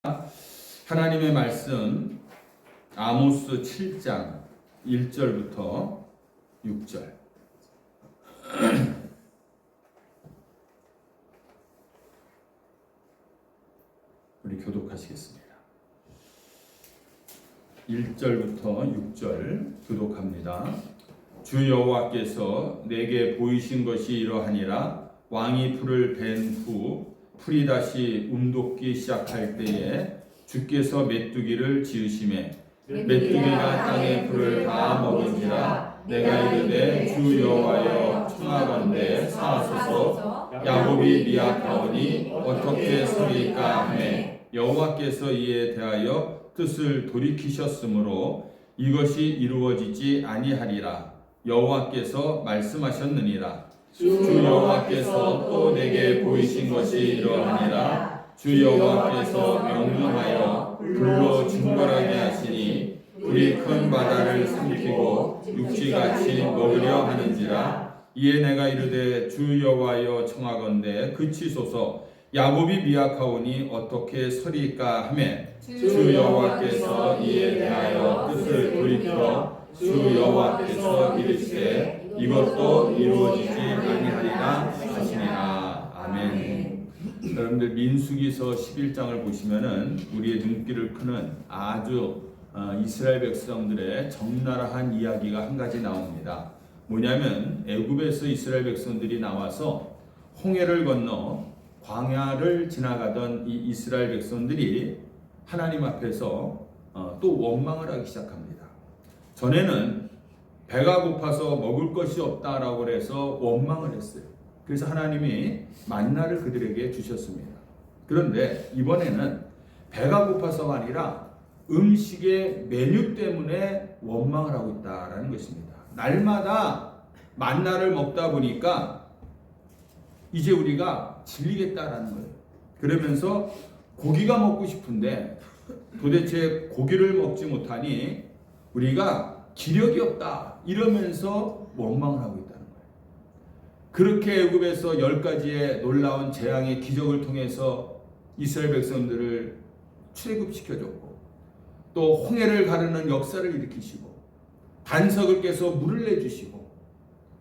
하나님의 말씀 아모스 7장 1절부터 6절 우리 교독하시겠습니다. 1절부터 6절 교독합니다. 주 여호와께서 내게 보이신 것이 이러하니라. 왕이 풀을 벤 후 풀이 다시 움돋기 시작할 때에 주께서 메뚜기를 지으시매 메뚜기가 땅의 풀을 다 먹은지라. 내가 이르되 주 여호와여 청하건대 사하소서. 야곱이 미약하오니 어떻게 서리까 하매 여호와께서 이에 대하여 뜻을 돌이키셨으므로 이것이 이루어지지 아니하리라. 여호와께서 말씀하셨느니라. 주 여호와께서 또 내게 보이신 것이 이러하니라. 주 여호와께서 명령하여 불로 증발하게 하시니 불이 큰 바다를 삼키고 육지같이 먹으려 하는지라. 이에 내가 이르되 주 여호와여 청하건대 그치소서. 야곱이 미약하오니 어떻게 서리까 하매 주 여호와께서 이에 대하여 뜻을 돌이켜 주 여호와께서 이르시되 이것도 이루어지지 아니하리라 하시니라. 아멘. 여러분들 민수기서 11장을 보시면은 우리의 눈길을 끄는 아주 이스라엘 백성들의 적나라한 이야기가 한 가지 나옵니다. 뭐냐면 애굽에서 이스라엘 백성들이 나와서 홍해를 건너 광야를 지나가던 이 이스라엘 백성들이 하나님 앞에서 또 원망을 하기 시작합니다. 전에는 배가 고파서 먹을 것이 없다라고 해서 원망을 했어요. 그래서 하나님이 만나를 그들에게 주셨습니다. 그런데 이번에는 배가 고파서가 아니라 음식의 메뉴 때문에 원망을 하고 있다라는 것입니다. 날마다 만나를 먹다 보니까 이제 우리가 질리겠다라는 거예요. 그러면서 고기가 먹고 싶은데 도대체 고기를 먹지 못하니 우리가 기력이 없다 이러면서 원망을 하고 있다는 거예요. 그렇게 애굽에서 10가지의 놀라운 재앙의 기적을 통해서 이스라엘 백성들을 출애굽시켜줬고 또 홍해를 가르는 역사를 일으키시고 반석을 깨서 물을 내주시고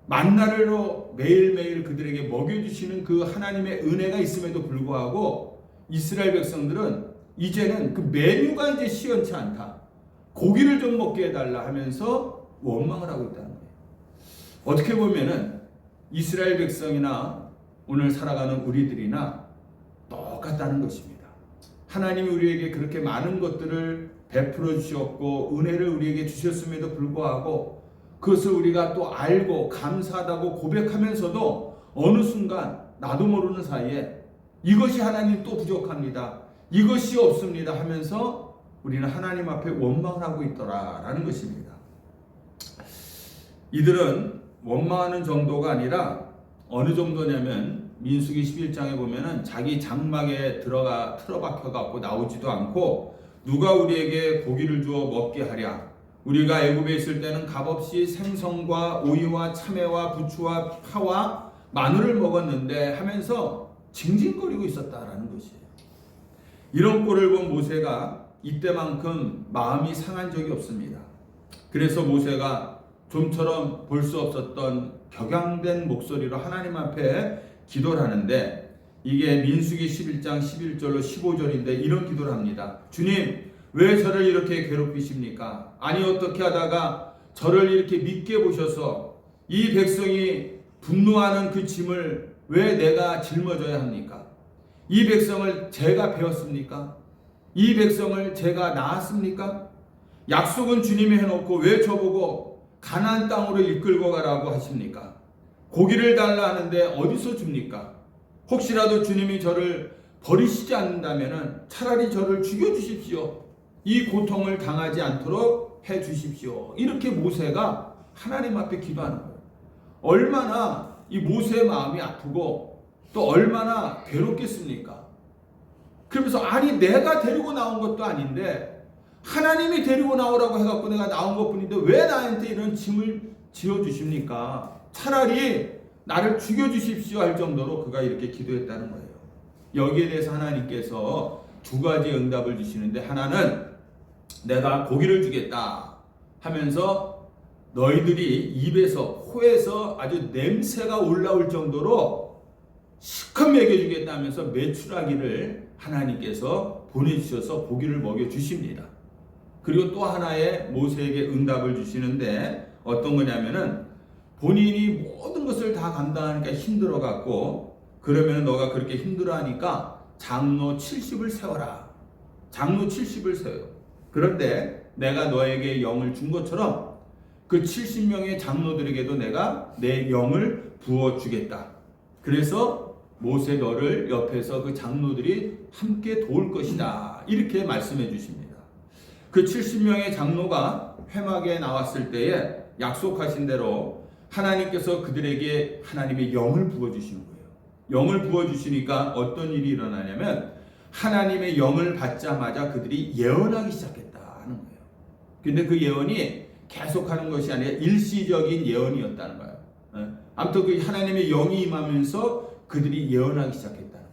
만나로 매일매일 그들에게 먹여주시는 그 하나님의 은혜가 있음에도 불구하고 이스라엘 백성들은 이제는 그 메뉴가 이제 시원치 않다. 고기를 좀 먹게 해달라 하면서 원망을 하고 있다는 거예요. 어떻게 보면은 이스라엘 백성이나 오늘 살아가는 우리들이나 똑같다는 것입니다. 하나님이 우리에게 그렇게 많은 것들을 베풀어 주셨고 은혜를 우리에게 주셨음에도 불구하고 그것을 우리가 또 알고 감사하다고 고백하면서도 어느 순간 나도 모르는 사이에 이것이 하나님 또 부족합니다. 이것이 없습니다 하면서 우리는 하나님 앞에 원망을 하고 있더라라는 것입니다. 이들은 원망하는 정도가 아니라 어느 정도냐면 민수기 11장에 보면은 자기 장막에 들어가 틀어박혀 갖고 나오지도 않고 누가 우리에게 고기를 주어 먹게 하랴. 우리가 애굽에 있을 때는 값없이 생선과 오이와 참외와 부추와 파와 마늘을 먹었는데 하면서 징징거리고 있었다라는 것이에요. 이런 꼴을 본 모세가 이때만큼 마음이 상한 적이 없습니다. 그래서 모세가 좀처럼 볼 수 없었던 격양된 목소리로 하나님 앞에 기도를 하는데 이게 민수기 11장 11절로 15절인데 이런 기도를 합니다. 주님, 왜 저를 이렇게 괴롭히십니까? 아니 어떻게 하다가 저를 이렇게 믿게 보셔서 이 백성이 분노하는 그 짐을 왜 내가 짊어져야 합니까? 이 백성을 제가 배웠습니까? 이 백성을 제가 낳았습니까? 약속은 주님이 해놓고 왜 저보고 가나안 땅으로 이끌고 가라고 하십니까? 고기를 달라 하는데 어디서 줍니까? 혹시라도 주님이 저를 버리시지 않는다면 차라리 저를 죽여주십시오. 이 고통을 당하지 않도록 해주십시오. 이렇게 모세가 하나님 앞에 기도하는 거예요. 얼마나 이 모세의 마음이 아프고 또 얼마나 괴롭겠습니까? 그러면서 아니 내가 데리고 나온 것도 아닌데 하나님이 데리고 나오라고 해갖고 내가 나온 것뿐인데 왜 나한테 이런 짐을 지어주십니까? 차라리 나를 죽여주십시오 할 정도로 그가 이렇게 기도했다는 거예요. 여기에 대해서 하나님께서 두 가지 응답을 주시는데, 하나는 내가 고기를 주겠다 하면서 너희들이 입에서, 코에서 아주 냄새가 올라올 정도로 실컷 먹여주겠다 하면서 메추라기를 하나님께서 보내주셔서 고기를 먹여주십니다. 그리고 또 하나의 모세에게 응답을 주시는데, 어떤 거냐면은 본인이 모든 것을 다 감당하니까 힘들어갖고, 그러면 너가 그렇게 힘들어하니까 장로 70을 세워라. 장로 70을 세워요. 그런데 내가 너에게 영을 준 것처럼 그 70명의 장로들에게도 내가 내 영을 부어주겠다. 그래서 모세 너를 옆에서 그 장로들이 함께 도울 것이다. 이렇게 말씀해 주십니다. 그 70명의 장로가 회막에 나왔을 때에 약속하신 대로 하나님께서 그들에게 하나님의 영을 부어주시는 거예요. 영을 부어주시니까 어떤 일이 일어나냐면, 하나님의 영을 받자마자 그들이 예언하기 시작했다 하는 거예요. 근데 그 예언이 계속하는 것이 아니라 일시적인 예언이었다는 거예요. 아무튼 그 하나님의 영이 임하면서 그들이 예언하기 시작했다는 거예요.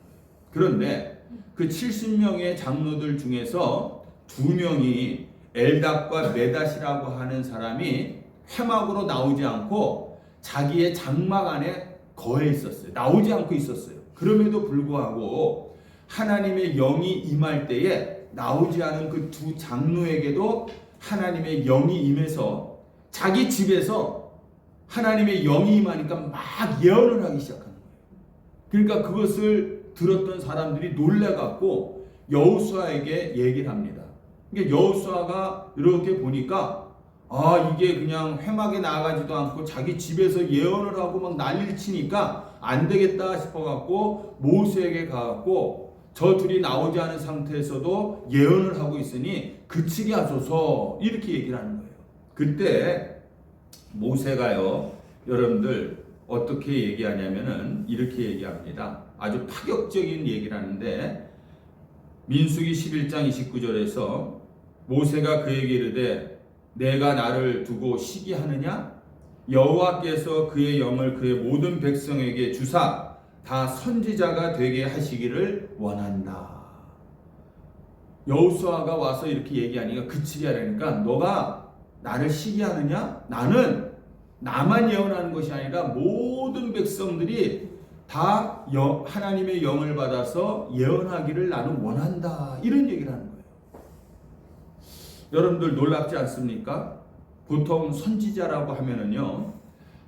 그런데 그 70명의 장로들 중에서 2명이 엘닷과 메닷이라고 하는 사람이 회막으로 나오지 않고 자기의 장막 안에 거해 있었어요. 나오지 않고 있었어요. 그럼에도 불구하고 하나님의 영이 임할 때에 나오지 않은 그 두 장로에게도 하나님의 영이 임해서 자기 집에서 하나님의 영이 임하니까 막 예언을 하기 시작하는 거예요. 그러니까 그것을 들었던 사람들이 놀래갖고 여호수아에게 얘기를 합니다. 그러니까 여호수아가 이렇게 보니까, 이게 그냥 회막에 나가지도 않고 자기 집에서 예언을 하고 막 난리를 치니까 안 되겠다 싶어갖고 모세에게 가갖고, 저 둘이 나오지 않은 상태에서도 예언을 하고 있으니 그치게 하소서, 이렇게 얘기를 하는 거예요. 그때 모세가요, 여러분들 어떻게 얘기하냐면은 이렇게 얘기합니다. 아주 파격적인 얘기를 하는데, 민수기 11장 29절에서 모세가 그에게 이르되 내가 나를 두고 시기하느냐? 여호와께서 그의 영을 그의 모든 백성에게 주사 다 선지자가 되게 하시기를 원한다. 여호수아가 와서 이렇게 얘기하니까 그치게 하라니까, 너가 나를 시기하느냐? 나는 나만 예언하는 것이 아니라 모든 백성들이 다 하나님의 영을 받아서 예언하기를 나는 원한다. 이런 얘기를 하는 거예요. 여러분들 놀랍지 않습니까? 보통 선지자라고 하면은요,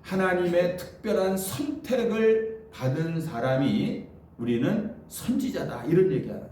하나님의 특별한 선택을 받은 사람이 우리는 선지자다, 이런 얘기하는.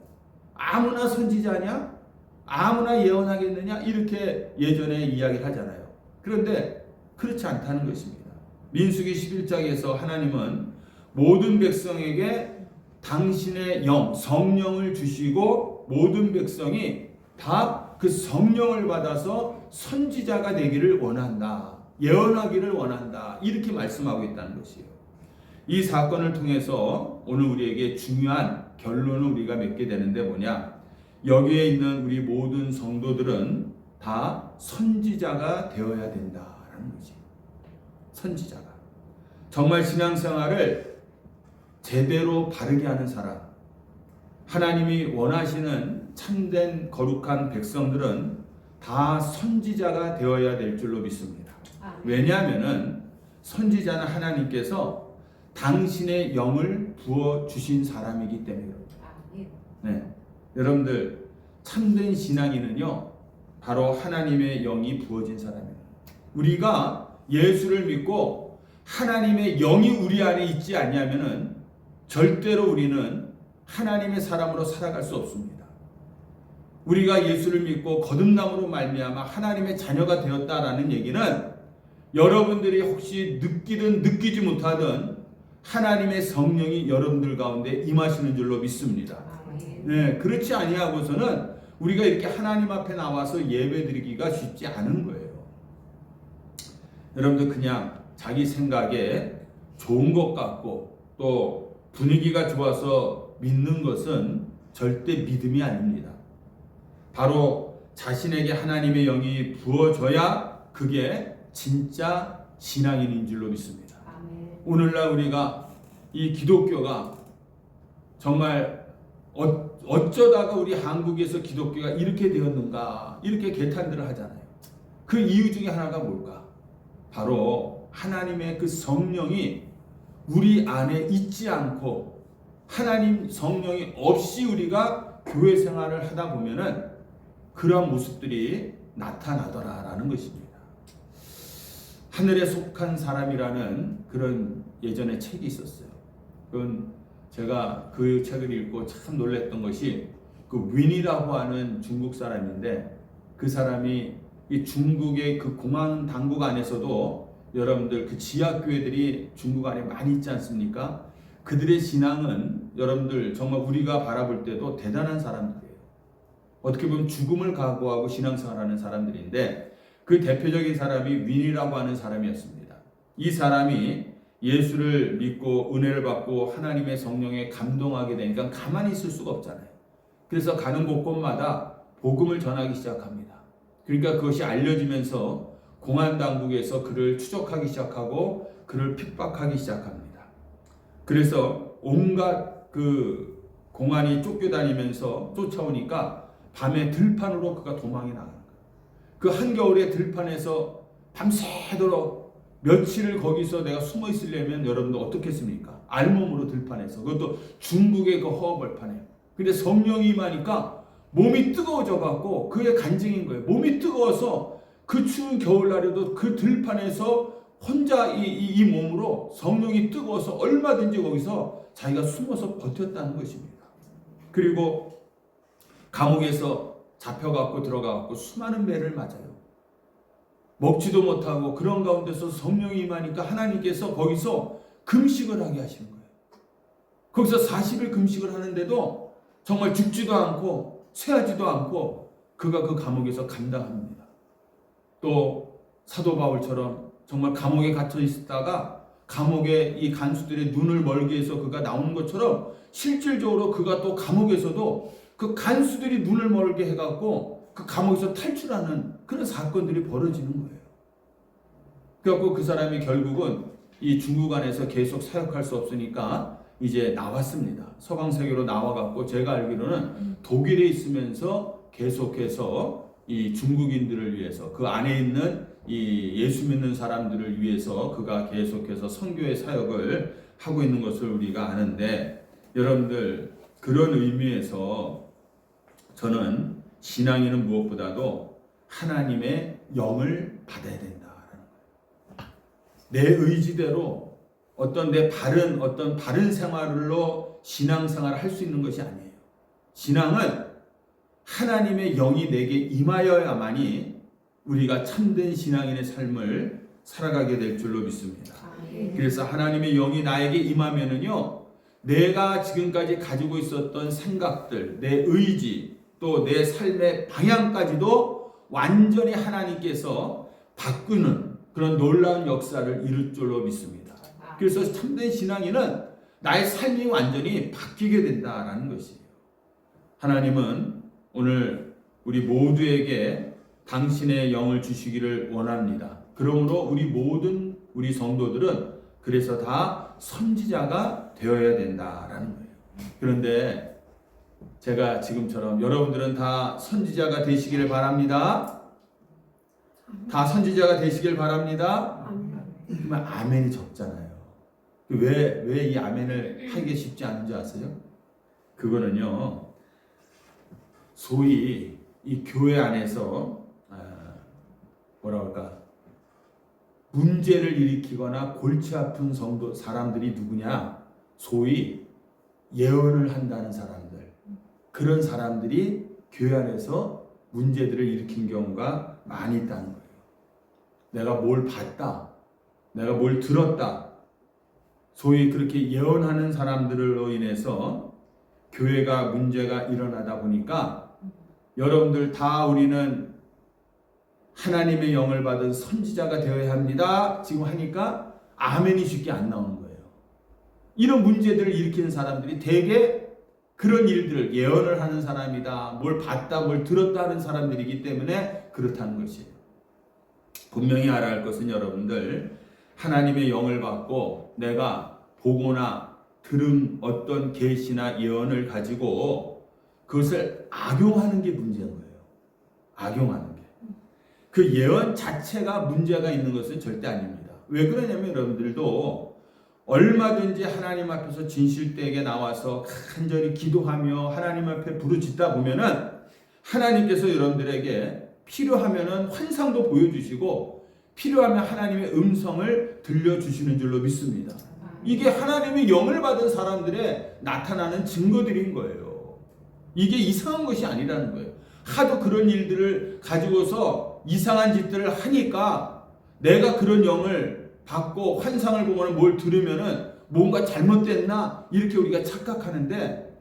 아무나 선지자냐? 아무나 예언하겠느냐? 이렇게 예전에 이야기를 하잖아요. 그런데 그렇지 않다는 것입니다. 민수기 11장에서 하나님은 모든 백성에게 당신의 영, 성령을 주시고 모든 백성이 다 그 성령을 받아서 선지자가 되기를 원한다. 예언하기를 원한다. 이렇게 말씀하고 있다는 것이에요. 이 사건을 통해서 오늘 우리에게 중요한 결론을 우리가 맺게 되는데 뭐냐? 여기에 있는 우리 모든 성도들은 다 선지자가 되어야 된다라는 거지. 선지자가. 정말 신앙생활을 제대로 바르게 하는 사람, 하나님이 원하시는 참된 거룩한 백성들은 다 선지자가 되어야 될 줄로 믿습니다. 왜냐하면은 선지자는 하나님께서 당신의 영을 부어주신 사람이기 때문입니다. 네. 여러분들, 참된 신앙인은요, 바로 하나님의 영이 부어진 사람이에요. 우리가 예수를 믿고 하나님의 영이 우리 안에 있지 않냐면은 절대로 우리는 하나님의 사람으로 살아갈 수 없습니다. 우리가 예수를 믿고 거듭남으로 말미암아 하나님의 자녀가 되었다라는 얘기는 여러분들이 혹시 느끼든 느끼지 못하든 하나님의 성령이 여러분들 가운데 임하시는 줄로 믿습니다. 네, 그렇지 아니하고서는 우리가 이렇게 하나님 앞에 나와서 예배드리기가 쉽지 않은 거예요. 여러분들 그냥 자기 생각에 좋은 것 같고 또 분위기가 좋아서 믿는 것은 절대 믿음이 아닙니다. 바로 자신에게 하나님의 영이 부어져야 그게 진짜 신앙인인 줄로 믿습니다. 오늘날 우리가 이 기독교가 정말 어쩌다가 우리 한국에서 기독교가 이렇게 되었는가 이렇게 개탄들을 하잖아요. 그 이유 중에 하나가 뭘까? 바로 하나님의 그 성령이 우리 안에 있지 않고 하나님 성령이 없이 우리가 교회 생활을 하다 보면은 그러한 모습들이 나타나더라라는 것입니다. 하늘에 속한 사람이라는 그런 예전에 책이 있었어요. 그건 제가 그 책을 읽고 참 놀랐던 것이 그 윈이라고 하는 중국 사람인데 그 사람이 이 중국의 그 공안 당국 안에서도 여러분들 그 지하교회들이 중국 안에 많이 있지 않습니까? 그들의 신앙은 여러분들 정말 우리가 바라볼 때도 대단한 사람들이에요. 어떻게 보면 죽음을 각오하고 신앙생활하는 사람들인데 그 대표적인 사람이 윈이라고 하는 사람이었습니다. 이 사람이 예수를 믿고 은혜를 받고 하나님의 성령에 감동하게 되니까 가만히 있을 수가 없잖아요. 그래서 가는 곳곳마다 복음을 전하기 시작합니다. 그러니까 그것이 알려지면서 공안당국에서 그를 추적하기 시작하고 그를 핍박하기 시작합니다. 그래서 온갖 그 공안이 쫓겨다니면서 쫓아오니까 밤에 들판으로 그가 도망이 나가는 거예요. 그 한겨울에 들판에서 밤새도록 며칠을 거기서 내가 숨어 있으려면 여러분들 어떻겠습니까? 알몸으로 들판에서, 그것도 중국의 그 허허벌판에. 근데 성령이 임하니까 몸이 뜨거워져 갖고 그게 간증인 거예요. 몸이 뜨거워서 그 추운 겨울날에도 그 들판에서 혼자 이 몸으로 성령이 뜨거워서 얼마든지 거기서 자기가 숨어서 버텼다는 것입니다. 그리고 감옥에서 잡혀갖고 들어가갖고 수많은 매를 맞아요. 먹지도 못하고 그런 가운데서 성령이 임하니까 하나님께서 거기서 금식을 하게 하시는 거예요. 거기서 40일 금식을 하는데도 정말 죽지도 않고 쇠하지도 않고 그가 그 감옥에서 감당합니다. 또 사도 바울처럼 정말 감옥에 갇혀 있다가 감옥에 이 간수들의 눈을 멀게 해서 그가 나오는 것처럼 실질적으로 그가 또 감옥에서도 그 간수들이 눈을 멀게 해갖고 그 감옥에서 탈출하는 그런 사건들이 벌어지는 거예요. 그래갖고 그 사람이 결국은 이 중국 안에서 계속 사역할 수 없으니까 이제 나왔습니다. 서방세계로 나와갖고 제가 알기로는 독일에 있으면서 계속해서 이 중국인들을 위해서 그 안에 있는 이 예수 믿는 사람들을 위해서 그가 계속해서 선교의 사역을 하고 있는 것을 우리가 아는데, 여러분들 그런 의미에서 저는 신앙인은 무엇보다도 하나님의 영을 받아야 된다라는 거예요. 내 의지대로 어떤 바른 생활로 신앙생활을 할 수 있는 것이 아니에요. 신앙은 하나님의 영이 내게 임하여야만이 우리가 참된 신앙인의 삶을 살아가게 될 줄로 믿습니다. 그래서 하나님의 영이 나에게 임하면은요, 내가 지금까지 가지고 있었던 생각들, 내 의지, 또 내 삶의 방향까지도 완전히 하나님께서 바꾸는 그런 놀라운 역사를 이룰 줄로 믿습니다. 그래서 참된 신앙인은 나의 삶이 완전히 바뀌게 된다라는 것이에요. 하나님은 오늘 우리 모두에게 당신의 영을 주시기를 원합니다. 그러므로 우리 성도들은 그래서 다 선지자가 되어야 된다라는 거예요. 그런데 제가 지금처럼 여러분들은 다 선지자가 되시기를 바랍니다. 다 선지자가 되시길 바랍니다. 그러면 아멘이 적잖아요. 왜 이 아멘을 하기 쉽지 않은지 아세요? 그거는요, 소위 이 교회 안에서 문제를 일으키거나 골치 아픈 성도 사람들이 누구냐? 소위 예언을 한다는 사람들, 그런 사람들이 교회 안에서 문제들을 일으킨 경우가 많이 있다는 거예요. 내가 뭘 봤다, 내가 뭘 들었다, 소위 그렇게 예언하는 사람들로 인해서 교회가 문제가 일어나다 보니까 여러분들 다 우리는 하나님의 영을 받은 선지자가 되어야 합니다. 지금 하니까 아멘이 쉽게 안 나오는 거예요. 이런 문제들을 일으키는 사람들이 대개 그런 일들을 예언을 하는 사람이다, 뭘 봤다, 뭘 들었다 하는 사람들이기 때문에 그렇다는 것이에요. 분명히 알아야 할 것은 여러분들, 하나님의 영을 받고 내가 보거나 들은 어떤 계시나 예언을 가지고 그것을 악용하는 게 문제인 거예요. 악용하는 게. 그 예언 자체가 문제가 있는 것은 절대 아닙니다. 왜 그러냐면 여러분들도 얼마든지 하나님 앞에서 진실되게 나와서 간절히 기도하며 하나님 앞에 부르짖다 보면은 하나님께서 여러분들에게 필요하면은 환상도 보여주시고 필요하면 하나님의 음성을 들려주시는 줄로 믿습니다. 이게 하나님의 영을 받은 사람들의 나타나는 증거들인 거예요. 이게 이상한 것이 아니라는 거예요. 하도 그런 일들을 가지고서 이상한 짓들을 하니까 내가 그런 영을 받고 환상을 보거나 뭘 들으면은 뭔가 잘못됐나 이렇게 우리가 착각하는데,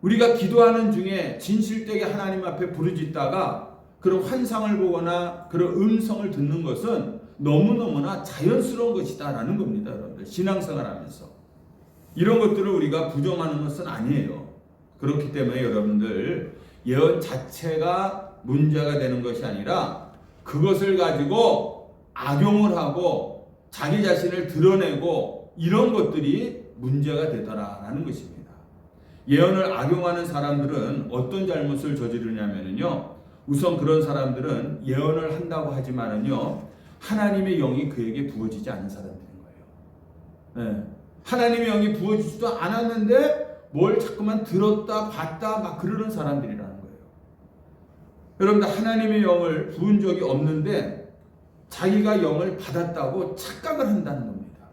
우리가 기도하는 중에 진실되게 하나님 앞에 부르짖다가 그런 환상을 보거나 그런 음성을 듣는 것은 너무너무나 자연스러운 것이다라는 겁니다. 여러분들 신앙생활 하면서 이런 것들을 우리가 부정하는 것은 아니에요. 그렇기 때문에 여러분들 예언 자체가 문제가 되는 것이 아니라 그것을 가지고 악용을 하고 자기 자신을 드러내고 이런 것들이 문제가 되더라라는 것입니다. 예언을 악용하는 사람들은 어떤 잘못을 저지르냐면요, 우선 그런 사람들은 예언을 한다고 하지만은요 하나님의 영이 그에게 부어지지 않은 사람들인 거예요. 네. 하나님의 영이 부어지지도 않았는데 뭘 자꾸만 들었다 봤다 막 그러는 사람들이라는 거예요. 여러분들 하나님의 영을 부은 적이 없는데 자기가 영을 받았다고 착각을 한다는 겁니다.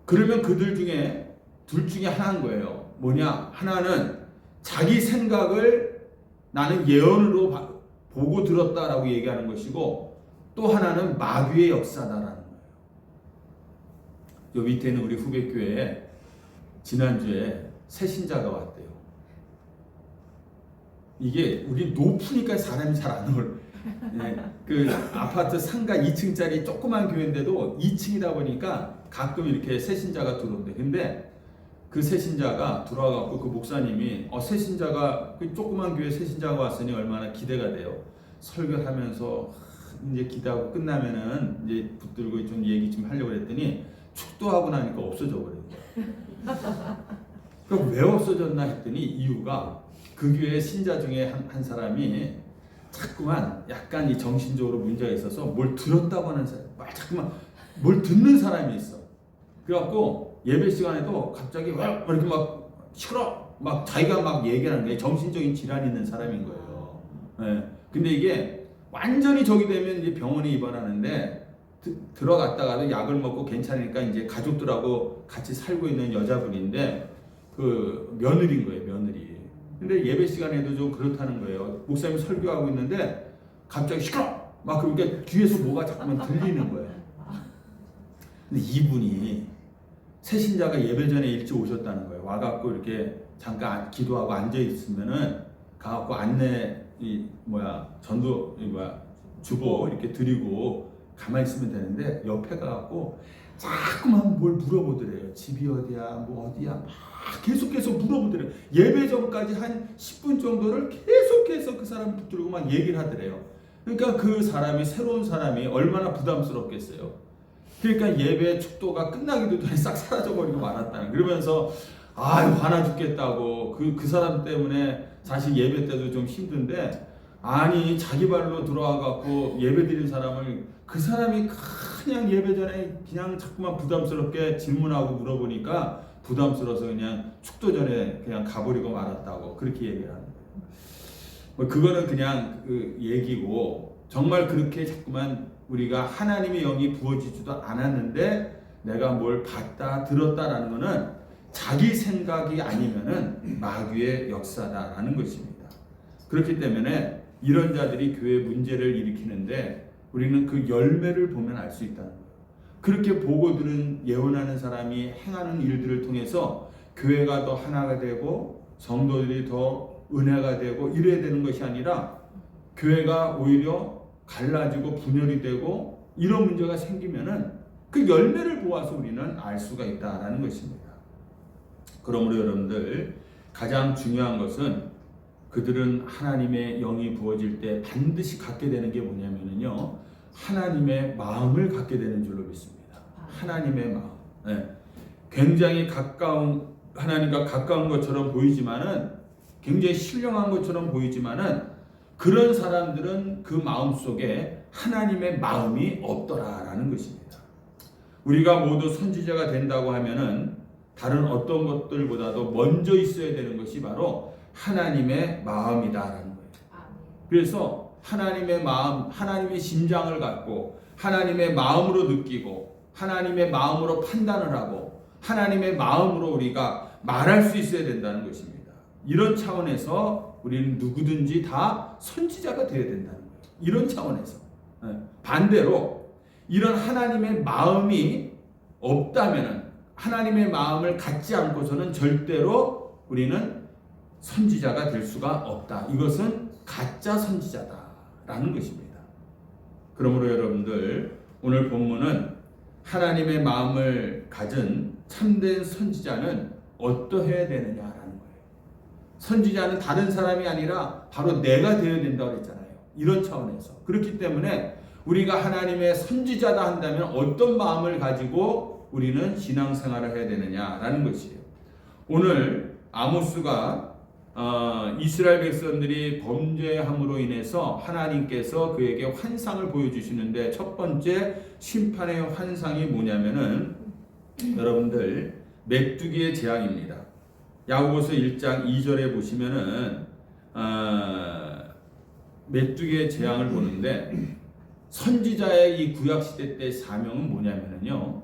그러면 그들 중에 둘 중에 하나인 거예요. 뭐냐? 하나는 자기 생각을 나는 예언으로 보고 들었다라고 얘기하는 것이고, 또 하나는 마귀의 역사다라는 거예요. 요 밑에는 우리 후배교회에 지난주에 새 신자가 왔대요. 이게 우리 높으니까 사람이 잘 안 올. 네, 그 아파트 상가 2층짜리 조그만 교회인데도 2층이다 보니까 가끔 이렇게 새 신자가 들어온대. 근데 그 새 신자가 들어와갖고 그 목사님이 새 신자가 그 조그만 교회 새 신자가 왔으니 얼마나 기대가 돼요. 설교하면서 이제 기도하고 끝나면은 이제 붙들고 좀 얘기 좀 하려고 했더니 축도하고 나니까 없어져 버린 거예요. 그럼 왜 없어졌나 했더니 이유가 그 교회 신자 중에 한 사람이 자꾸만 약간 이 정신적으로 문제가 있어서 뭘 들었다고 하는 사람, 자꾸만 뭘 듣는 사람이 있어. 그래갖고 예배 시간에도 갑자기 이렇게 막 시끄러, 막 자기가 막 얘기하는 게 정신적인 질환이 있는 사람인 거예요. 네. 근데 이게 완전히 저기 되면 이제 병원에 입원하는데 들어갔다가도 약을 먹고 괜찮으니까 이제 가족들하고 같이 살고 있는 여자분인데 그 며느리인 거예요, 며느리. 근데 예배 시간에도 좀 그렇다는 거예요. 목사님이 설교하고 있는데 갑자기 시끄러! 막 그러니까 뒤에서 뭐가 자꾸만 들리는 거예요. 근데 이분이 새 신자가 예배 전에 일찍 오셨다는 거예요. 와갖고 이렇게 잠깐 기도하고 앉아 있으면은 가갖고 안내 전도 주보 이렇게 드리고 가만히 있으면 되는데 옆에 가갖고 자꾸만 뭘 물어보더래요. 집이 어디야, 뭐 어디야, 막 계속해서 물어보더래요. 예배 전까지 한 10분 정도를 계속해서 그 사람 붙들고 막 얘기를 하더래요. 그러니까 그 사람이, 새로운 사람이 얼마나 부담스럽겠어요. 그러니까 예배 축도가 끝나기도 전에 싹 사라져버리고 말았다는, 그러면서 화나 죽겠다고 그 사람 때문에 사실 예배 때도 좀 힘든데, 아니 자기 발로 들어와갖고 예배 드린 사람을 그 사람이 그냥 예배 전에 그냥 자꾸만 부담스럽게 질문하고 물어보니까 부담스러워서 그냥 축도 전에 그냥 가버리고 말았다고 그렇게 얘기를 하는 거예요. 그거는 그냥 그 얘기고, 정말 그렇게 자꾸만 우리가 하나님의 영이 부어지지도 않았는데 내가 뭘 봤다 들었다라는 거는 자기 생각이 아니면은 마귀의 역사다라는 것입니다. 그렇기 때문에 이런 자들이 교회 문제를 일으키는데 우리는 그 열매를 보면 알 수 있다는 거예요. 그렇게 보고 들은 예언하는 사람이 행하는 일들을 통해서 교회가 더 하나가 되고 성도들이 더 은혜가 되고 이래야 되는 것이 아니라 교회가 오히려 갈라지고 분열이 되고 이런 문제가 생기면은 그 열매를 보아서 우리는 알 수가 있다라는 것입니다. 그러므로 여러분들 가장 중요한 것은 그들은 하나님의 영이 부어질 때 반드시 갖게 되는 게 뭐냐면요, 하나님의 마음을 갖게 되는 줄로 믿습니다. 하나님의 마음. 네. 굉장히 하나님과 가까운 것처럼 보이지만은 굉장히 신령한 것처럼 보이지만은 그런 사람들은 그 마음 속에 하나님의 마음이 없더라라는 것입니다. 우리가 모두 선지자가 된다고 하면은 다른 어떤 것들보다도 먼저 있어야 되는 것이 바로 하나님의 마음이다라는 거예요. 그래서 하나님의 마음, 하나님의 심장을 갖고 하나님의 마음으로 느끼고 하나님의 마음으로 판단을 하고 하나님의 마음으로 우리가 말할 수 있어야 된다는 것입니다. 이런 차원에서 우리는 누구든지 다 선지자가 되어야 된다는 거예요. 이런 차원에서. 반대로 이런 하나님의 마음이 없다면은 하나님의 마음을 갖지 않고서는 절대로 우리는 선지자가 될 수가 없다. 이것은 가짜 선지자다라는 것입니다. 그러므로 여러분들 오늘 본문은 하나님의 마음을 가진 참된 선지자는 어떠해야 되느냐라는 거예요. 선지자는 다른 사람이 아니라 바로 내가 되어야 된다고 했잖아요. 이런 차원에서. 그렇기 때문에 우리가 하나님의 선지자다 한다면 어떤 마음을 가지고 우리는 신앙생활을 해야 되느냐라는 것이에요. 오늘 아모스가 이스라엘 백성들이 범죄함으로 인해서 하나님께서 그에게 환상을 보여주시는데 첫 번째 심판의 환상이 뭐냐면은 여러분들 메뚜기의 재앙입니다. 야고보서 1장 2절에 보시면은 메뚜기의 재앙을 보는데 선지자의 이 구약시대 때 사명은 뭐냐면요,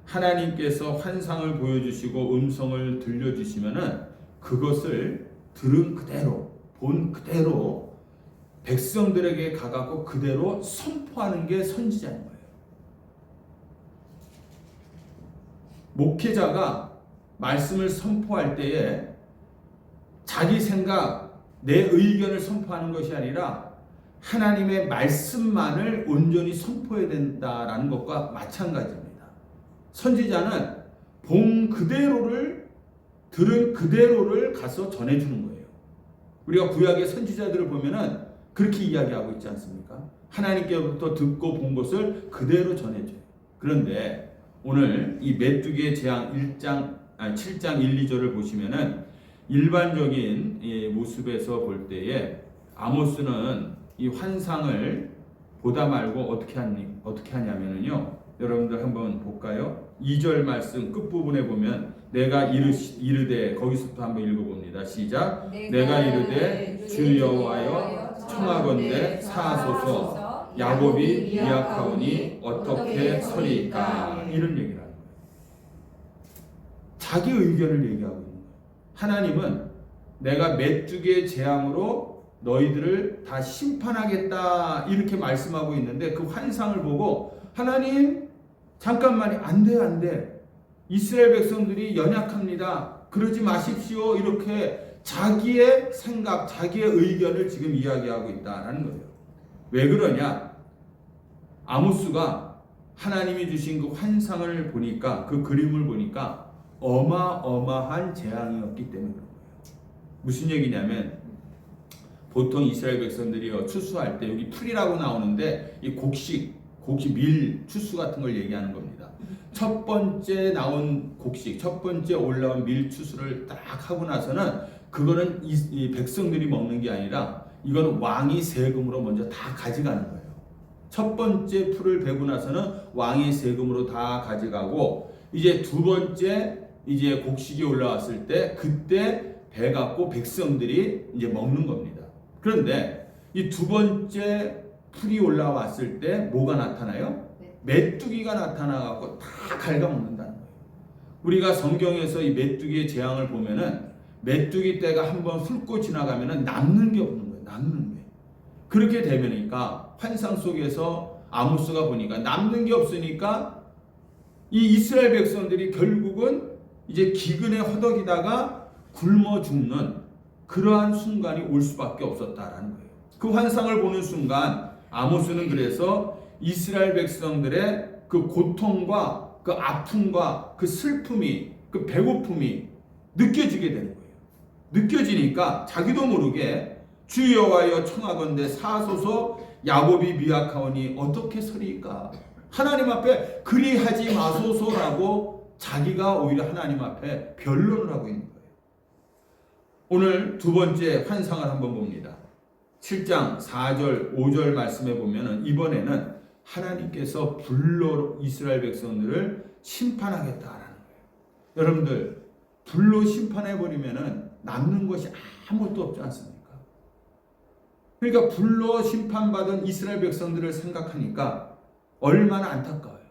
하나님께서 환상을 보여주시고 음성을 들려주시면은 그것을 들은 그대로 본 그대로 백성들에게 가갖고 그대로 선포하는 게 선지자인 거예요. 목회자가 말씀을 선포할 때에 자기 생각, 내 의견을 선포하는 것이 아니라 하나님의 말씀만을 온전히 선포해야 된다라는 것과 마찬가지입니다. 선지자는 본 그대로를, 들은 그대로를 가서 전해주는 거예요. 우리가 구약의 선지자들을 보면은 그렇게 이야기하고 있지 않습니까? 하나님께로부터 듣고 본 것을 그대로 전해줘요. 그런데 오늘 이 메뚜기의 재앙 7장 1, 2절을 보시면은 일반적인 모습에서 볼 때에 아모스는 이 환상을 보다 말고 어떻게 하냐면은요, 여러분들 한번 볼까요? 2절 말씀 끝부분에 보면 내가 이르되, 거기서부터 한번 읽어봅니다. 시작. 내가 이르되 주 여호와여 청하건대 사하소서, 야곱이 미약하오니 어떻게 서리이까. 이런 얘기를 하는 거예요. 자기 의견을 얘기하고 있는 거예요. 하나님은 내가 메뚜기의 재앙으로 너희들을 다 심판하겠다 이렇게 말씀하고 있는데 그 환상을 보고 하나님 잠깐만요, 안 돼. 이스라엘 백성들이 연약합니다. 그러지 마십시오. 이렇게 자기의 생각, 자기의 의견을 지금 이야기하고 있다는 거예요. 왜 그러냐? 아모스가 하나님이 주신 그 환상을 보니까, 그 그림을 보니까 어마어마한 재앙이었기 때문에 그런 거예요. 무슨 얘기냐면 보통 이스라엘 백성들이 추수할 때 여기 풀이라고 나오는데 이 곡식 밀 추수 같은 걸 얘기하는 겁니다. 첫 번째 나온 곡식, 첫 번째 올라온 밀 추수를 딱 하고 나서는 그거는 이 백성들이 먹는 게 아니라 이건 왕이 세금으로 먼저 다 가져가는 거예요. 첫 번째 풀을 베고 나서는 왕이 세금으로 다 가져가고 이제 두 번째 이제 곡식이 올라왔을 때 그때 배 갖고 백성들이 이제 먹는 겁니다. 그런데 이 두 번째 풀이 올라왔을 때 뭐가 나타나요? 메뚜기가 나타나갖고 다 갉아먹는다는 거예요. 우리가 성경에서 이 메뚜기의 재앙을 보면은 메뚜기 떼가 한번 훑고 지나가면은 남는 게 없는 거예요. 남는 게. 그렇게 되면이니까 환상 속에서 아모스가 보니까 남는 게 없으니까 이 이스라엘 백성들이 결국은 이제 기근에 허덕이다가 굶어 죽는 그러한 순간이 올 수밖에 없었다라는 거예요. 그 환상을 보는 순간 아모스는 그래서 이스라엘 백성들의 그 고통과 그 아픔과 그 슬픔이, 그 배고픔이 느껴지게 되는 거예요. 느껴지니까 자기도 모르게 주 여호와여 청하건대 사하소서, 야곱이 미약하오니 어떻게 서리이까. 하나님 앞에 그리하지 마소서라고 자기가 오히려 하나님 앞에 변론을 하고 있는 거예요. 오늘 두 번째 환상을 한번 봅니다. 7장 4절 5절 말씀에 보면은 이번에는 하나님께서 불로 이스라엘 백성들을 심판하겠다라는 거예요. 여러분들, 불로 심판해버리면은 남는 것이 아무것도 없지 않습니까? 그러니까 불로 심판받은 이스라엘 백성들을 생각하니까 얼마나 안타까워요.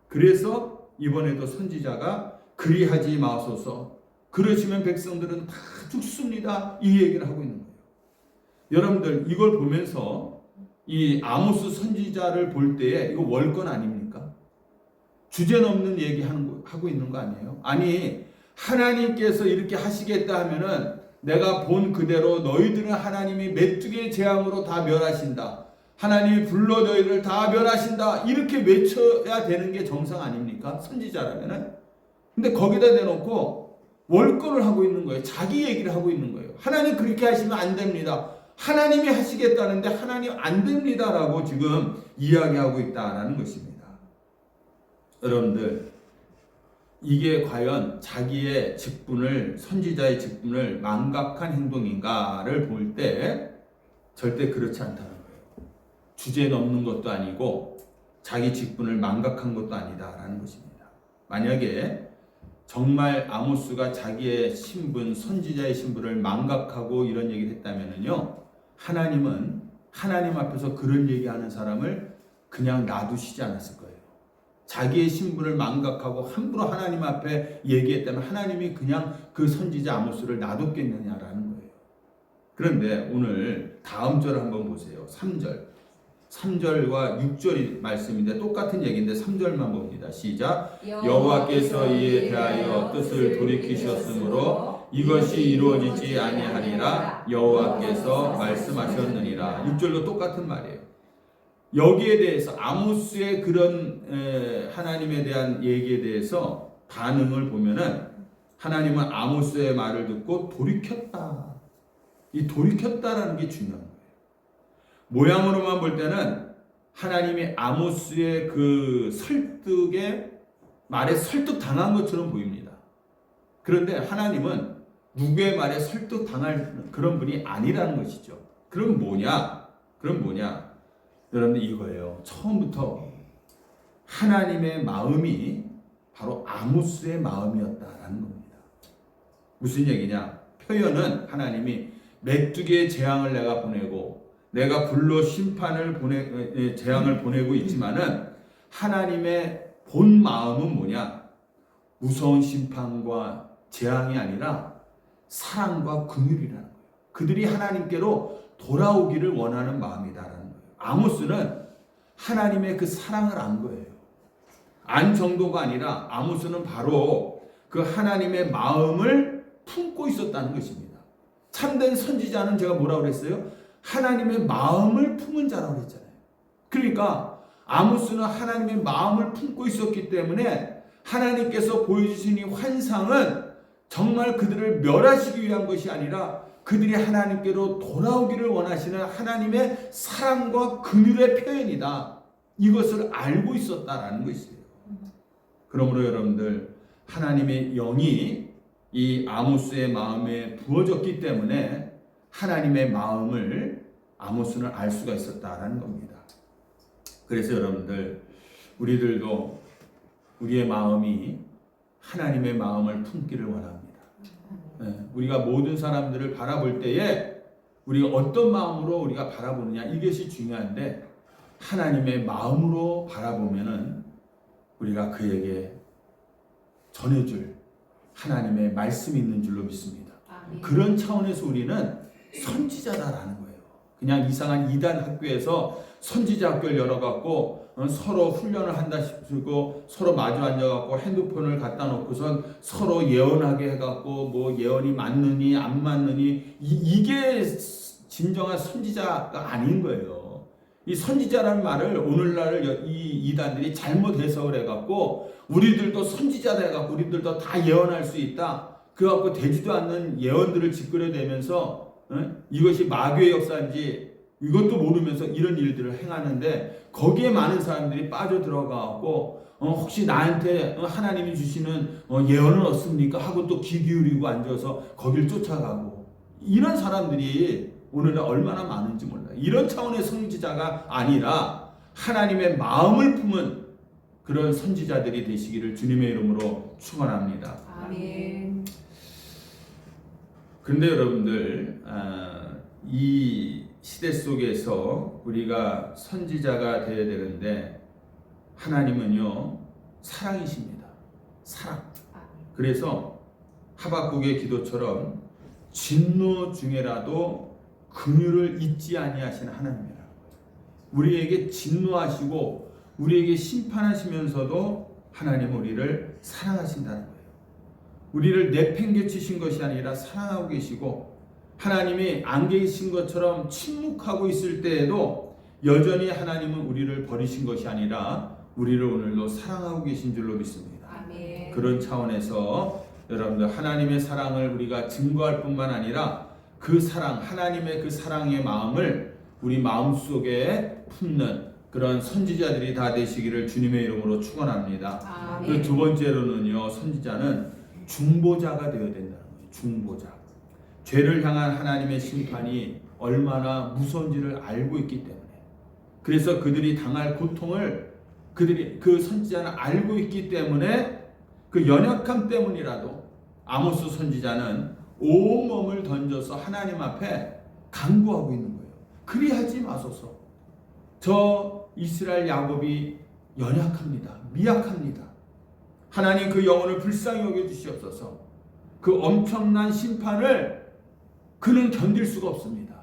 그래서 이번에도 선지자가 그리하지 마소서, 그러시면 백성들은 다 죽습니다, 이 얘기를 하고 있는 거예요. 여러분들, 이걸 보면서 이 아모스 선지자를 볼 때에 이거 월권 아닙니까? 주제넘는 얘기 하고 있는 거 아니에요? 아니, 하나님께서 이렇게 하시겠다 하면은 내가 본 그대로 너희들은 하나님이 메뚜기의 재앙으로 다 멸하신다, 하나님이 불로 너희를 다 멸하신다, 이렇게 외쳐야 되는 게 정상 아닙니까? 선지자라면은. 근데 거기다 대놓고 월권을 하고 있는 거예요. 자기 얘기를 하고 있는 거예요. 하나님 그렇게 하시면 안 됩니다, 하나님이 하시겠다는데 하나님 안 됩니다라고 지금 이야기하고 있다라는 것입니다. 여러분들, 이게 과연 자기의 직분을, 선지자의 직분을 망각한 행동인가를 볼 때 절대 그렇지 않다는 거예요. 주제 넘는 것도 아니고 자기 직분을 망각한 것도 아니다라는 것입니다. 만약에 정말 아모스가 자기의 신분, 선지자의 신분을 망각하고 이런 얘기를 했다면요, 하나님은 하나님 앞에서 그런 얘기하는 사람을 그냥 놔두시지 않았을 거예요. 자기의 신분을 망각하고 함부로 하나님 앞에 얘기했다면 하나님이 그냥 그 선지자 아모스를 놔뒀겠느냐라는 거예요. 그런데 오늘 다음 절을 한번 보세요. 3절. 3절과 6절이 말씀인데 똑같은 얘기인데 3절만 봅니다. 시작. 여호와께서 이에 대하여 뜻을 돌이키셨으므로 이것이 이루어지지 아니하리라 여호와께서 말씀하셨느니라. 6절도 똑같은 말이에요. 여기에 대해서 아모스의 그런 하나님에 대한 얘기에 대해서 반응을 보면은 하나님은 아모스의 말을 듣고 돌이켰다. 이 돌이켰다라는 게 중요한 거예요. 모양으로만 볼 때는 하나님이 아모스의 그 설득에 말에 설득 당한 것처럼 보입니다. 그런데 하나님은 누구의 말에 설득 당할 그런 분이 아니라는 것이죠. 그럼 뭐냐? 여러분들, 이거예요. 처음부터 하나님의 마음이 바로 아모스의 마음이었다라는 겁니다. 무슨 얘기냐? 표현은 하나님이 메뚜기의 재앙을 내가 보내고 내가 불로 재앙을 보내고 있지만은 하나님의 본 마음은 뭐냐? 무서운 심판과 재앙이 아니라 사랑과 긍휼이라는 거예요. 그들이 하나님께로 돌아오기를 원하는 마음이다라는 거예요. 아모스는 하나님의 그 사랑을 안 거예요. 안 정도가 아니라 아모스는 바로 그 하나님의 마음을 품고 있었다는 것입니다. 참된 선지자는 제가 뭐라고 그랬어요? 하나님의 마음을 품은 자라고 그랬잖아요. 그러니까 아모스는 하나님의 마음을 품고 있었기 때문에 하나님께서 보여주신 이 환상은 정말 그들을 멸하시기 위한 것이 아니라 그들이 하나님께로 돌아오기를 원하시는 하나님의 사랑과 긍휼의 표현이다. 이것을 알고 있었다라는 것이에요. 그러므로 여러분들, 하나님의 영이 이 아모스의 마음에 부어졌기 때문에 하나님의 마음을 아모스는 알 수가 있었다라는 겁니다. 그래서 여러분들, 우리들도 우리의 마음이 하나님의 마음을 품기를 원합니다. 우리가 모든 사람들을 바라볼 때에 우리가 어떤 마음으로 우리가 바라보느냐, 이것이 중요한데 하나님의 마음으로 바라보면은 우리가 그에게 전해줄 하나님의 말씀이 있는 줄로 믿습니다. 그런 차원에서 우리는 선지자다라는 거예요. 그냥 이상한 이단 학교에서 선지자 학교를 열어갖고 서로 훈련을 한다 싶고 서로 마주 앉아갖고 핸드폰을 갖다 놓고선 서로 예언하게 해갖고 뭐 예언이 맞느니 안 맞느니 이게 진정한 선지자가 아닌 거예요. 이 선지자라는 말을 오늘날 이 이단들이 잘못 해석을 해갖고 우리들도 선지자다 해갖고 우리들도 다 예언할 수 있다. 그래갖고 되지도 않는 예언들을 짓그려대면서 이것이 마귀의 역사인지 이것도 모르면서 이런 일들을 행하는데 거기에 많은 사람들이 빠져들어가고 혹시 나한테 하나님이 주시는 예언은 없습니까? 하고 또 귀 기울이고 앉아서 거길 쫓아가고 이런 사람들이 오늘날 얼마나 많은지 몰라요. 이런 차원의 선지자가 아니라 하나님의 마음을 품은 그런 선지자들이 되시기를 주님의 이름으로 축원합니다. 아멘. 그런데 여러분들 이 시대 속에서 우리가 선지자가 되어야 되는데 하나님은요 사랑이십니다. 사랑. 그래서 하박국의 기도처럼 진노 중에라도 긍휼을 잊지 아니하시는 하나님이라고. 우리에게 진노하시고 우리에게 심판하시면서도 하나님은 우리를 사랑하신다는 거예요. 우리를 내팽개치신 것이 아니라 사랑하고 계시고 하나님이 안 계신 것처럼 침묵하고 있을 때에도 여전히 하나님은 우리를 버리신 것이 아니라 우리를 오늘도 사랑하고 계신 줄로 믿습니다. 아멘. 그런 차원에서 여러분들 하나님의 사랑을 우리가 증거할 뿐만 아니라 그 사랑, 하나님의 그 사랑의 마음을 우리 마음속에 품는 그런 선지자들이 다 되시기를 주님의 이름으로 축원합니다. 아멘. 그 두 번째로는요, 선지자는 중보자가 되어야 된다는 거예요. 중보자. 죄를 향한 하나님의 심판이 얼마나 무서운지를 알고 있기 때문에, 그래서 그들이 당할 고통을 그 선지자는 알고 있기 때문에 그 연약함 때문이라도 아모스 선지자는 온몸을 던져서 하나님 앞에 간구하고 있는 거예요. 그리하지 마소서. 저 이스라엘 야곱이 연약합니다. 미약합니다. 하나님 그 영혼을 불쌍히 여겨 주시옵소서. 그 엄청난 심판을 그는 견딜 수가 없습니다.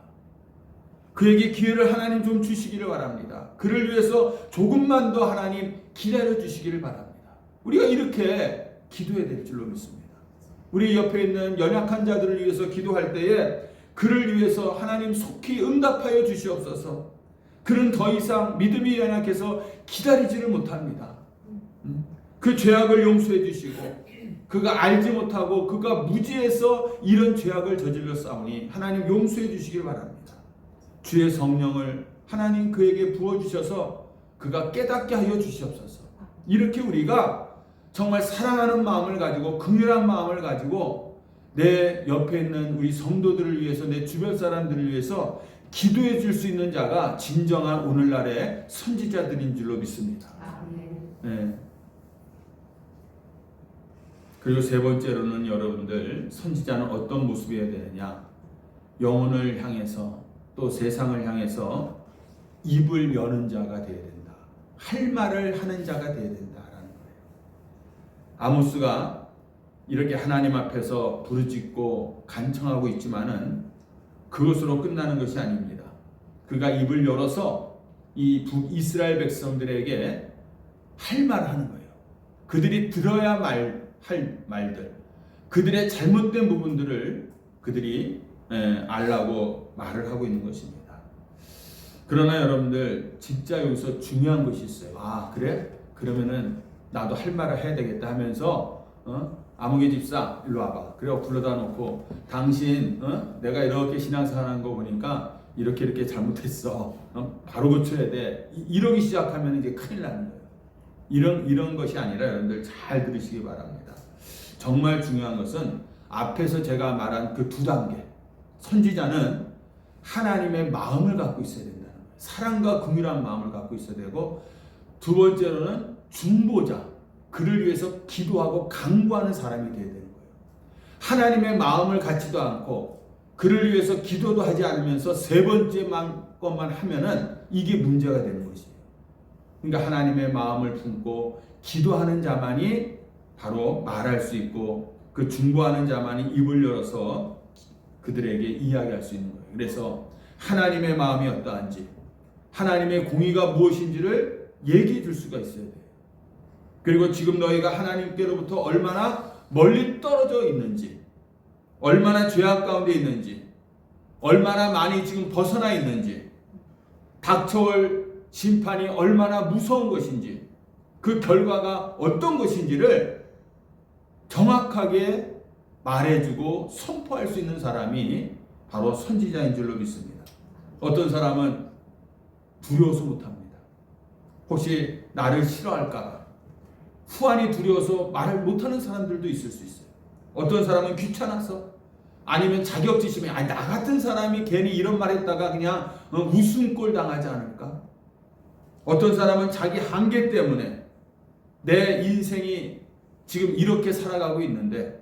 그에게 기회를 하나님 좀 주시기를 바랍니다. 그를 위해서 조금만 더 하나님 기다려 주시기를 바랍니다. 우리가 이렇게 기도해야 될 줄로 믿습니다. 우리 옆에 있는 연약한 자들을 위해서 기도할 때에 그를 위해서 하나님 속히 응답하여 주시옵소서. 그는 더 이상 믿음이 연약해서 기다리지를 못합니다. 그 죄악을 용서해 주시고 그가 알지 못하고 그가 무지해서 이런 죄악을 저질러 싸우니 하나님 용서해 주시길 바랍니다. 주의 성령을 하나님 그에게 부어주셔서 그가 깨닫게 하여 주시옵소서. 이렇게 우리가 정말 사랑하는 마음을 가지고 긍휼한 마음을 가지고 내 옆에 있는 우리 성도들을 위해서 내 주변 사람들을 위해서 기도해 줄 수 있는 자가 진정한 오늘날의 선지자들인 줄로 믿습니다. 네. 그리고 세 번째로는 여러분들 선지자는 어떤 모습이어야 되느냐, 영혼을 향해서 또 세상을 향해서 입을 여는 자가 되어야 된다. 할 말을 하는 자가 되어야 된다라는 거예요. 아모스가 이렇게 하나님 앞에서 부르짖고 간청하고 있지만은 그것으로 끝나는 것이 아닙니다. 그가 입을 열어서 이 북이스라엘 백성들에게 할 말을 하는 거예요. 그들이 들어야 할 말들, 그들의 잘못된 부분들을 그들이 알라고 말을 하고 있는 것입니다. 그러나 여러분들 진짜 여기서 중요한 것이 있어요. 아 그래? 그러면은 나도 할 말을 해야 되겠다 하면서 아무개 집사 일로 와봐. 그래 불러다 놓고 당신 내가 이렇게 신앙생활하는 거 보니까 이렇게 잘못했어. 바로 고쳐야 돼. 이러기 시작하면 이제 큰일 나는 거예요. 이런 것이 아니라 여러분들 잘 들으시기 바랍니다. 정말 중요한 것은 앞에서 제가 말한 그 두 단계. 선지자는 하나님의 마음을 갖고 있어야 된다는 거예요. 사랑과 긍휼한 마음을 갖고 있어야 되고, 두 번째로는 중보자, 그를 위해서 기도하고 간구하는 사람이 되어야 되는 거예요. 하나님의 마음을 갖지도 않고 그를 위해서 기도도 하지 않으면서 세 번째 것만 하면은 이게 문제가 되는 것이에요. 그러니까 하나님의 마음을 품고 기도하는 자만이 바로 말할 수 있고, 그 중보하는 자만이 입을 열어서 그들에게 이야기할 수 있는 거예요. 그래서 하나님의 마음이 어떠한지, 하나님의 공의가 무엇인지를 얘기해 줄 수가 있어야 돼요. 그리고 지금 너희가 하나님께로부터 얼마나 멀리 떨어져 있는지, 얼마나 죄악 가운데 있는지, 얼마나 많이 지금 벗어나 있는지, 닥쳐올 심판이 얼마나 무서운 것인지, 그 결과가 어떤 것인지를 정확하게 말해주고 선포할 수 있는 사람이 바로 선지자인 줄로 믿습니다. 어떤 사람은 두려워서 못합니다. 혹시 나를 싫어할까? 후환이 두려워서 말을 못하는 사람들도 있을 수 있어요. 어떤 사람은 귀찮아서, 아니면 자격지심에 나 같은 사람이 괜히 이런 말 했다가 그냥 웃음꼴 당하지 않을까? 어떤 사람은 자기 한계 때문에 내 인생이 지금 이렇게 살아가고 있는데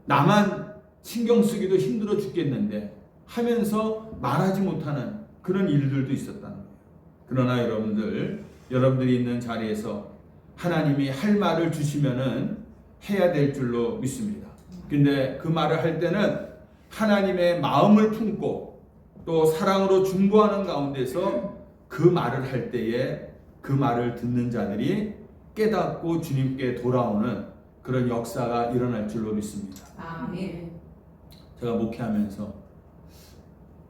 나만 신경 쓰기도 힘들어 죽겠는데 하면서 말하지 못하는 그런 일들도 있었다는 거예요. 그러나 여러분들이 있는 자리에서 하나님이 할 말을 주시면은 해야 될 줄로 믿습니다. 근데 그 말을 할 때는 하나님의 마음을 품고 또 사랑으로 중보하는 가운데서 그 말을 할 때에 그 말을 듣는 자들이 깨닫고 주님께 돌아오는 그런 역사가 일어날 줄로 믿습니다. 아멘. 제가 목회하면서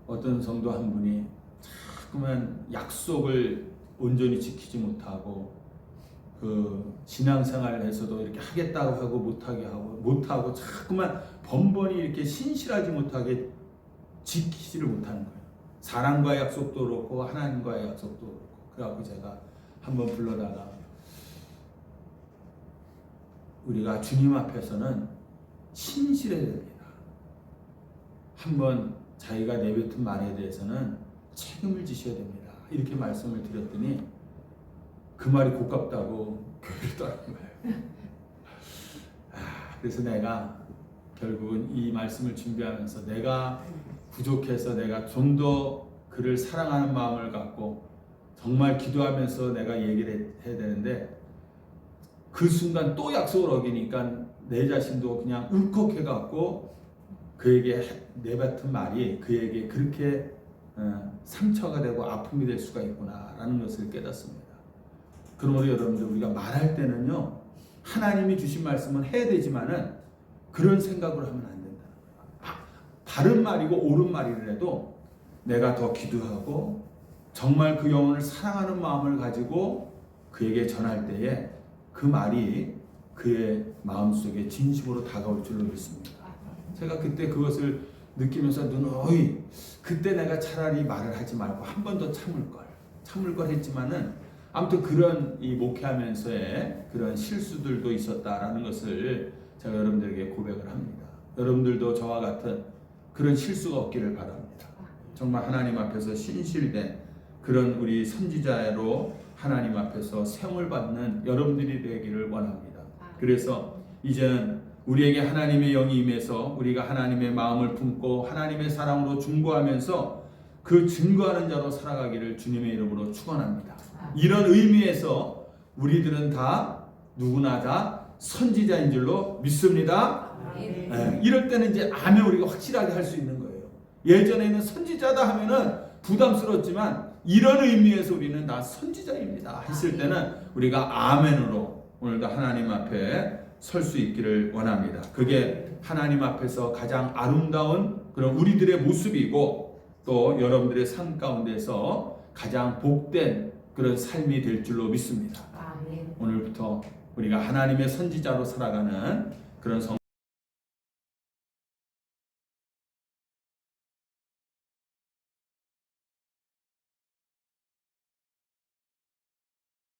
어떤 성도 한 분이 자꾸만 약속을 온전히 지키지 못하고 그 신앙생활에서도 이렇게 하겠다고 하고 못하고 자꾸만 번번이 이렇게 신실하지 못하게 지키지를 못하는 거예요. 사람과의 약속도 그렇고 하나님과의 약속도 그렇고. 그래갖고 제가 한번 불러다가 우리가 주님 앞에서는 신실해야 됩니다. 한번 자기가 내뱉은 말에 대해서는 책임을 지셔야 됩니다. 이렇게 말씀을 드렸더니 그 말이 고깝다고 교회를 떠난 거예요. 그래서 내가 결국은 이 말씀을 준비하면서 내가 부족해서 내가 좀 더 그를 사랑하는 마음을 갖고 정말 기도하면서 내가 얘기를 해야 되는데 그 순간 또 약속을 어기니까 내 자신도 그냥 울컥해갖고 그에게 내뱉은 말이 그에게 그렇게 상처가 되고 아픔이 될 수가 있구나라는 것을 깨닫습니다. 그러므로 여러분들 우리가 말할 때는요 하나님이 주신 말씀은 해야 되지만은 그런 생각으로 하면 안 된다는 거예요. 바른 말이고 옳은 말이라도 내가 더 기도하고 정말 그 영혼을 사랑하는 마음을 가지고 그에게 전할 때에 그 말이 그의 마음속에 진심으로 다가올 줄로 믿습니다. 제가 그때 그것을 느끼면서 누누이 그때 내가 차라리 말을 하지 말고 한 번 더 참을 걸 했지만은 아무튼 그런 이 목회하면서의 그런 실수들도 있었다라는 것을 제가 여러분들에게 고백을 합니다. 여러분들도 저와 같은 그런 실수가 없기를 바랍니다. 정말 하나님 앞에서 신실된 그런 우리 선지자로 하나님 앞에서 세움을 받는 여러분들이 되기를 원합니다. 그래서 이제는 우리에게 하나님의 영이 임해서 우리가 하나님의 마음을 품고 하나님의 사랑으로 중보하면서 그 증거하는 자로 살아가기를 주님의 이름으로 축원합니다. 이런 의미에서 우리들은 다 누구나 다 선지자인 줄로 믿습니다. 네, 이럴 때는 이제 아멘 우리가 확실하게 할 수 있는 거예요. 예전에는 선지자다 하면은 부담스럽지만 이런 의미에서 우리는 다 선지자입니다 했을 때는 우리가 아멘으로 오늘도 하나님 앞에 설 수 있기를 원합니다. 그게 하나님 앞에서 가장 아름다운 그런 우리들의 모습이고 또 여러분들의 삶 가운데서 가장 복된 그런 삶이 될 줄로 믿습니다. 오늘부터 우리가 하나님의 선지자로 살아가는 그런 성